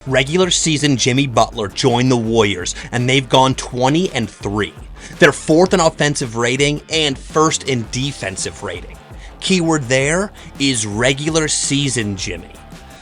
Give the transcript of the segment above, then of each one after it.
Regular season Jimmy Butler joined the Warriors, and they've gone 20-3. They're 4th in offensive rating and 1st in defensive rating. Keyword there is regular season Jimmy.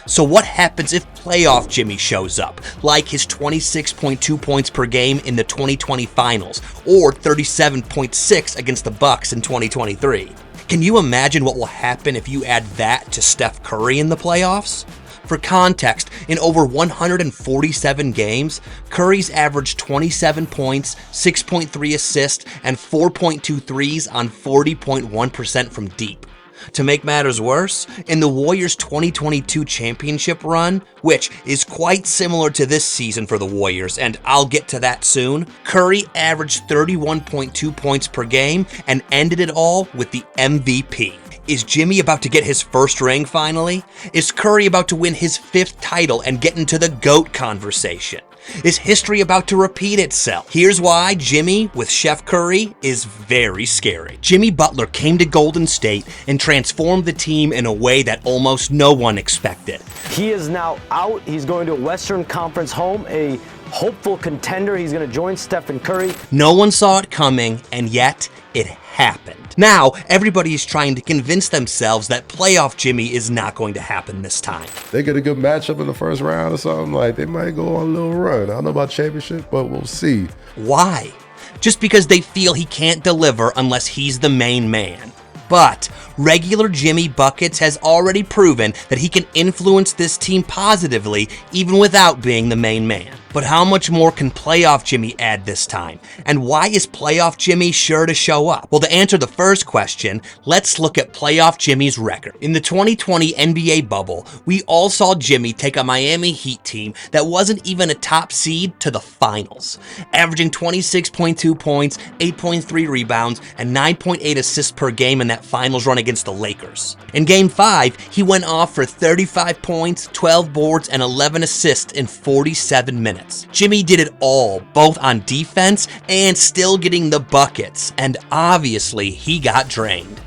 So what happens if playoff Jimmy shows up, like his 26.2 points per game in the 2020 finals, or 37.6 against the Bucks in 2023? Can you imagine what will happen if you add that to Steph Curry in the playoffs? For context, in over 147 games, Curry's averaged 27 points, 6.3 assists, and 4.2 threes on 40.1% from deep. To make matters worse, in the Warriors' 2022 championship run, which is quite similar to this season for the Warriors, and I'll get to that soon, Curry averaged 31.2 points per game and ended it all with the MVP. Is Jimmy about to get his first ring finally? Is Curry about to win his 5th title and get into the GOAT conversation? Is history about to repeat itself? Here's why Jimmy with Chef Curry is very scary. Jimmy Butler came to Golden State and transformed the team in a way that almost no one expected. He is now out. He's going to a Western Conference home, a hopeful contender. He's going to join Steph and Curry. No one saw it coming, and yet it happened. Now, everybody is trying to convince themselves that playoff Jimmy is not going to happen this time. They get a good matchup in the first round or something, like they might go on a little run. I don't know about championship, but we'll see. Why? Just because they feel he can't deliver unless he's the main man. But regular Jimmy Buckets has already proven that he can influence this team positively even without being the main man. But how much more can playoff Jimmy add this time? And why is playoff Jimmy sure to show up? Well, to answer the first question, let's look at playoff Jimmy's record. In the 2020 NBA bubble, we all saw Jimmy take a Miami Heat team that wasn't even a top seed to the finals, averaging 26.2 points, 8.3 rebounds, and 9.8 assists per game in that finals run against the Lakers. In Game 5, he went off for 35 points, 12 boards, and 11 assists in 47 minutes. Jimmy did it all, both on defense and still getting the buckets, and obviously he got drained.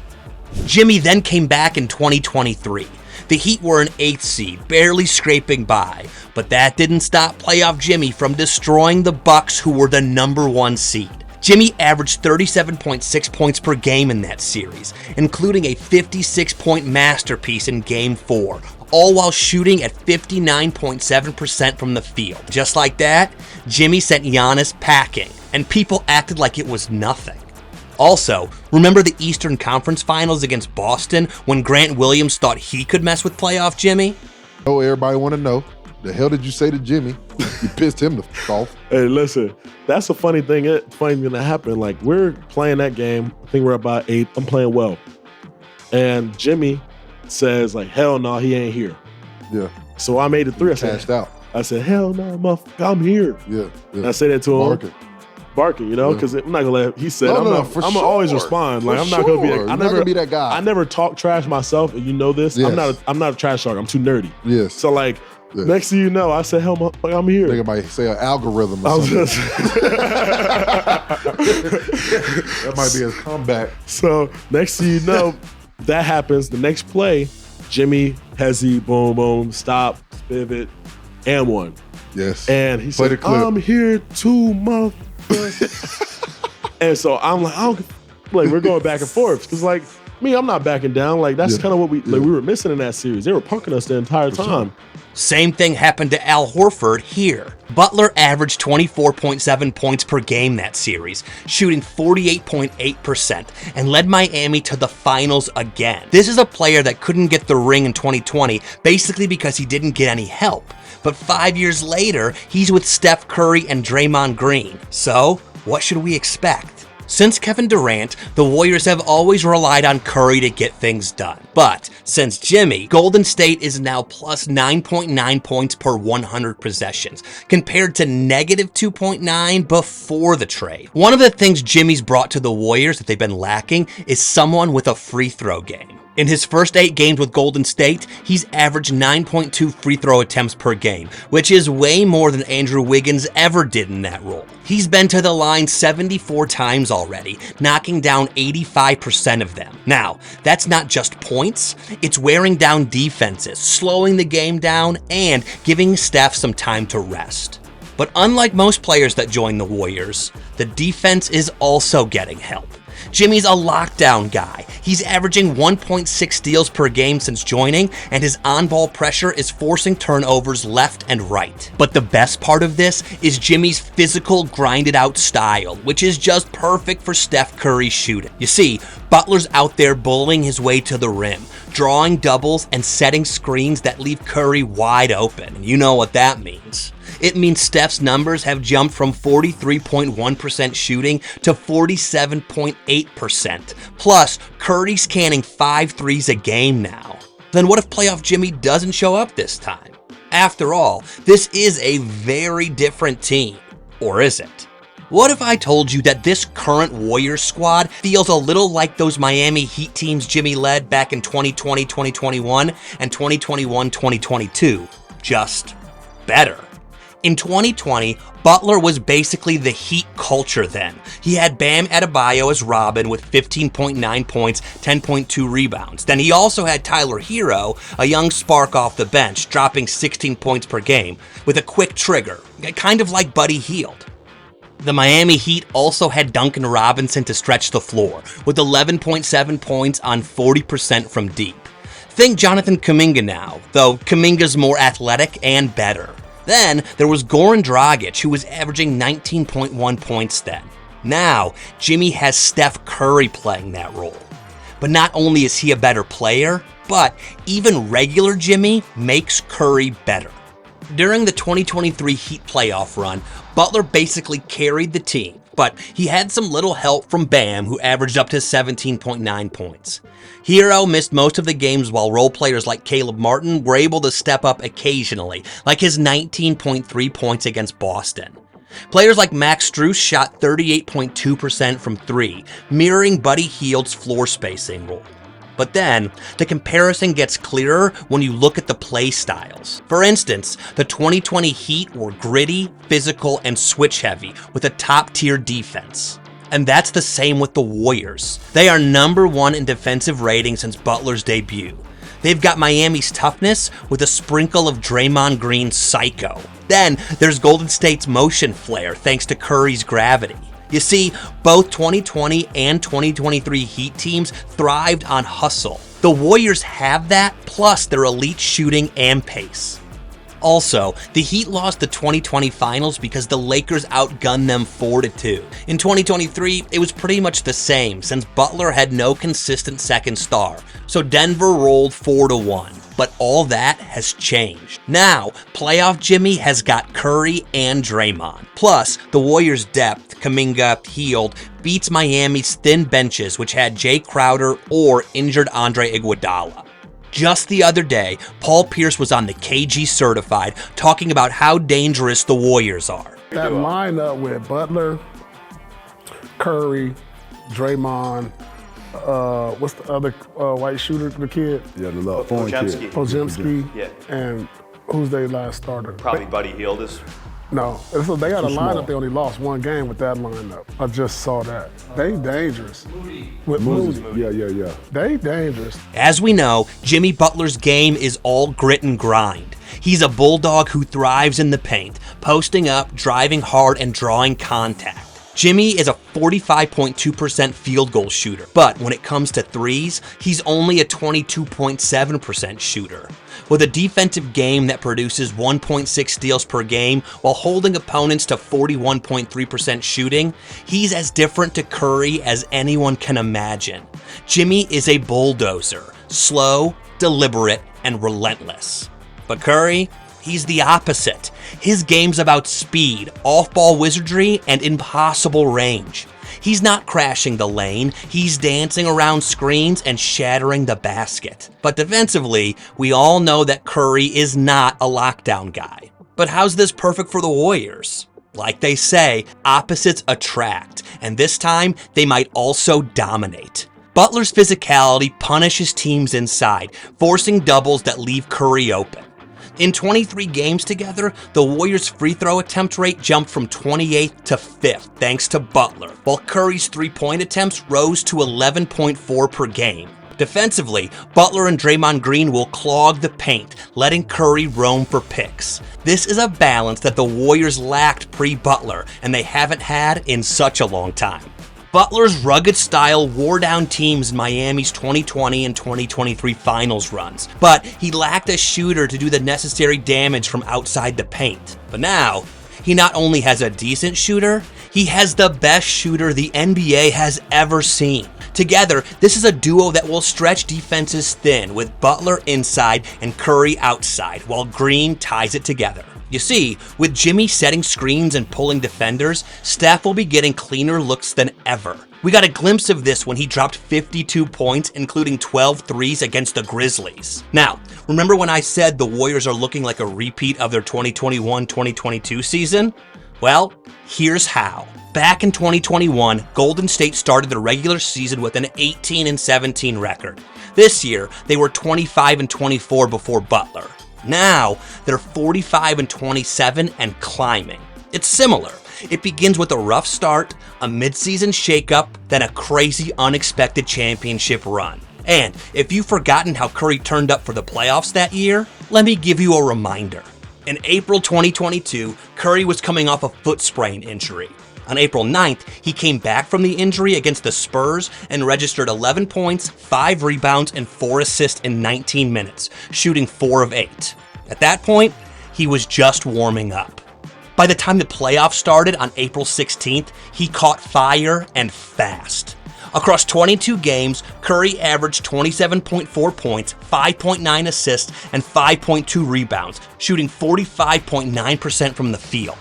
Jimmy then came back in 2023. The Heat were an 8th seed, barely scraping by, but that didn't stop playoff Jimmy from destroying the Bucks, who were the number 1 seed. Jimmy averaged 37.6 points per game in that series, including a 56-point masterpiece in Game 4, all while shooting at 59.7% from the field. Just like that, Jimmy sent Giannis packing, and people acted like it was nothing. Also, remember the Eastern Conference Finals against Boston when Grant Williams thought he could mess with playoff Jimmy? Oh, everybody want to know, the hell did you say to Jimmy? You pissed him the off. Hey, listen, that's a funny thing that happened. Like, we're playing that game. I think we're about 8. I'm playing well. And Jimmy says, like, hell no, he ain't here. Yeah. So I made it 3. I said, hell no, motherfucker, I'm here. Yeah. And I said that to him. Barking, you know, because I'm not gonna let. He said, "I'm gonna always respond. Like I'm not gonna be. I'm never gonna be that guy. I never talk trash myself, and you know this. Yes. I'm not a trash talker. I'm too nerdy. Yes. So like, next thing you know, I said, "Hell, I'm here." They might say an algorithm or something. That might be his comeback. So next thing you know, that happens. The next play, Jimmy, hezzy, boom, boom, stop, pivot, and one. Yes. And he said, "I'm here too, motherfucker." And so I'm like, we're going back and forth. Cause like me, I'm not backing down. Like that's kind of what we were missing in that series. They were punking us the entire time. Same thing happened to Al Horford here. Butler averaged 24.7 points per game that series, shooting 48.8%, and led Miami to the finals again. This is a player that couldn't get the ring in 2020 basically because he didn't get any help. But 5 years later, he's with Steph Curry and Draymond Green. So, what should we expect? Since Kevin Durant, the Warriors have always relied on Curry to get things done. But since Jimmy, Golden State is now plus 9.9 points per 100 possessions, compared to negative 2.9 before the trade. One of the things Jimmy's brought to the Warriors that they've been lacking is someone with a free throw game. In his first 8 games with Golden State, he's averaged 9.2 free throw attempts per game, which is way more than Andrew Wiggins ever did in that role. He's been to the line 74 times already, knocking down 85% of them. Now, that's not just points, it's wearing down defenses, slowing the game down, and giving Steph some time to rest. But unlike most players that join the Warriors, the defense is also getting help. Jimmy's a lockdown guy. He's averaging 1.6 steals per game since joining, and his on-ball pressure is forcing turnovers left and right. But the best part of this is Jimmy's physical, grinded-out style, which is just perfect for Steph Curry's shooting. You see, Butler's out there bullying his way to the rim, drawing doubles and setting screens that leave Curry wide open, and you know what that means. It means Steph's numbers have jumped from 43.1% shooting to 47.8%. Plus, Curry's canning 5 threes a game now. Then what if playoff Jimmy doesn't show up this time? After all, this is a very different team. Or is it? What if I told you that this current Warriors squad feels a little like those Miami Heat teams Jimmy led back in 2020-2021 and 2021-2022, just better? In 2020, Butler was basically the Heat culture then. He had Bam Adebayo as Robin with 15.9 points, 10.2 rebounds. Then he also had Tyler Hero, a young spark off the bench, dropping 16 points per game with a quick trigger, kind of like Buddy Hield. The Miami Heat also had Duncan Robinson to stretch the floor, with 11.7 points on 40% from deep. Think Jonathan Kuminga now, though Kuminga's more athletic and better. Then there was Goran Dragic, who was averaging 19.1 points then. Now, Jimmy has Steph Curry playing that role. But not only is he a better player, but even regular Jimmy makes Curry better. During the 2023 Heat playoff run, Butler basically carried the team, but he had some little help from Bam, who averaged up to 17.9 points. Hero missed most of the games while role players like Caleb Martin were able to step up occasionally, like his 19.3 points against Boston. Players like Max Strus shot 38.2% from 3, mirroring Buddy Hield's floor spacing role. But then, the comparison gets clearer when you look at the play styles. For instance, the 2020 Heat were gritty, physical, and switch-heavy with a top-tier defense. And that's the same with the Warriors. They are number 1 in defensive rating since Butler's debut. They've got Miami's toughness with a sprinkle of Draymond Green's psycho. Then, there's Golden State's motion flair thanks to Curry's gravity. You see, both 2020 and 2023 Heat teams thrived on hustle. The Warriors have that, plus their elite shooting and pace. Also, the Heat lost the 2020 finals because the Lakers outgunned them 4-2. In 2023, it was pretty much the same since Butler had no consistent second star, so Denver rolled 4-1. But all that has changed. Now, playoff Jimmy has got Curry and Draymond. Plus, the Warriors' depth, Kuminga, Hield, beats Miami's thin benches, which had Jay Crowder or injured Andre Iguodala. Just the other day, Paul Pierce was on the KG Certified talking about how dangerous the Warriors are. That lineup with Butler, Curry, Draymond, what's the other white shooter, the kid? Yeah, the little foreign kid. Podziemski. Yeah. And who's their last starter? Probably Buddy Hield is. No. So they got a Too lineup, small. they only lost one game with that lineup. I just saw that. They dangerous. With Moody. Yeah. They dangerous. As we know, Jimmy Butler's game is all grit and grind. He's a bulldog who thrives in the paint, posting up, driving hard, and drawing contact. Jimmy is a 45.2% field goal shooter, but when it comes to threes, he's only a 22.7% shooter. With a defensive game that produces 1.6 steals per game while holding opponents to 41.3% shooting, he's as different to Curry as anyone can imagine. Jimmy is a bulldozer, slow, deliberate, and relentless. But Curry, he's the opposite. His game's about speed, off-ball wizardry, and impossible range. He's not crashing the lane, he's dancing around screens and shattering the basket. But defensively, we all know that Curry is not a lockdown guy. But how's this perfect for the Warriors? Like they say, opposites attract, and this time they might also dominate. Butler's physicality punishes teams inside, forcing doubles that leave Curry open. In 23 games together, the Warriors' free throw attempt rate jumped from 28th to 5th thanks to Butler, while Curry's three-point attempts rose to 11.4 per game. Defensively, Butler and Draymond Green will clog the paint, letting Curry roam for picks. This is a balance that the Warriors lacked pre-Butler, and they haven't had in such a long time. Butler's rugged style wore down teams in Miami's 2020 and 2023 finals runs, but he lacked a shooter to do the necessary damage from outside the paint. But now, he not only has a decent shooter, he has the best shooter the NBA has ever seen. Together, this is a duo that will stretch defenses thin, with Butler inside and Curry outside, while Green ties it together. You see, with Jimmy setting screens and pulling defenders, Steph will be getting cleaner looks than ever. We got a glimpse of this when he dropped 52 points, including 12 threes against the Grizzlies. Now, remember when I said the Warriors are looking like a repeat of their 2021-2022 season? Well, here's how. Back in 2021, Golden State started the regular season with an 18-17 record. This year, they were 25-24 before Butler. Now, they're 45-27 and climbing. It's similar. It begins with a rough start, a midseason shakeup, then a crazy unexpected championship run. And if you've forgotten how Curry turned up for the playoffs that year, let me give you a reminder. In April 2022, Curry was coming off a foot sprain injury. On April 9th, he came back from the injury against the Spurs and registered 11 points, 5 rebounds, and 4 assists in 19 minutes, shooting 4 of 8. At that point, he was just warming up. By the time the playoffs started on April 16th, he caught fire and fast. Across 22 games, Curry averaged 27.4 points, 5.9 assists, and 5.2 rebounds, shooting 45.9% from the field.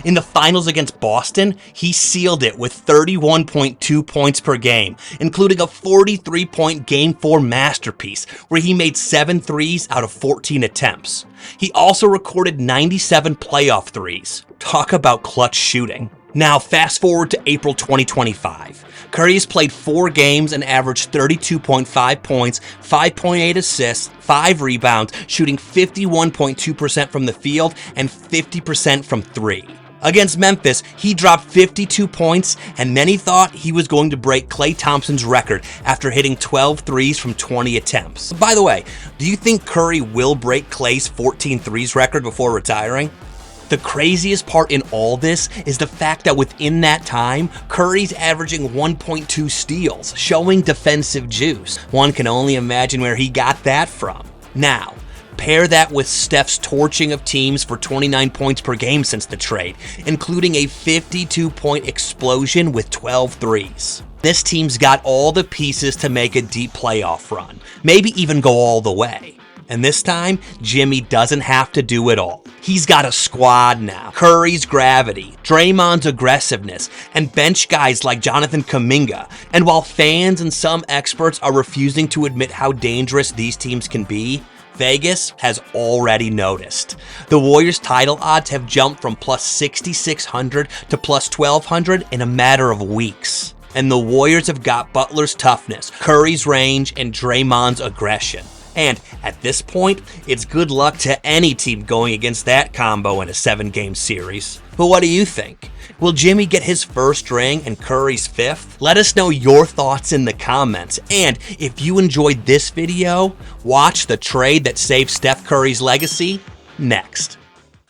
In the finals against Boston, he sealed it with 31.2 points per game, including a 43-point Game 4 masterpiece where he made 7 threes out of 14 attempts. He also recorded 97 playoff threes. Talk about clutch shooting. Now, fast forward to April 2025. Curry has played 4 games and averaged 32.5 points, 5.8 assists, 5 rebounds, shooting 51.2% from the field and 50% from 3. Against Memphis, he dropped 52 points, and many thought he was going to break Klay Thompson's record after hitting 12 threes from 20 attempts. By the way, do you think Curry will break Klay's 14 threes record before retiring? The craziest part in all this is the fact that within that time, Curry's averaging 1.2 steals, showing defensive juice. One can only imagine where he got that from. Now, pair that with Steph's torching of teams for 29 points per game since the trade, including a 52-point explosion with 12 threes. This team's got all the pieces to make a deep playoff run, maybe even go all the way. And this time, Jimmy doesn't have to do it all. He's got a squad now. Curry's gravity, Draymond's aggressiveness, and bench guys like Jonathan Kuminga. And while fans and some experts are refusing to admit how dangerous these teams can be, Vegas has already noticed. The Warriors' title odds have jumped from plus 6,600 to plus 1,200 in a matter of weeks. And the Warriors have got Butler's toughness, Curry's range, and Draymond's aggression. And at this point, it's good luck to any team going against that combo in a 7-game series. But what do you think? Will Jimmy get his first ring and Curry's 5th? Let us know your thoughts in the comments. And if you enjoyed this video, watch the trade that saved Steph Curry's legacy next.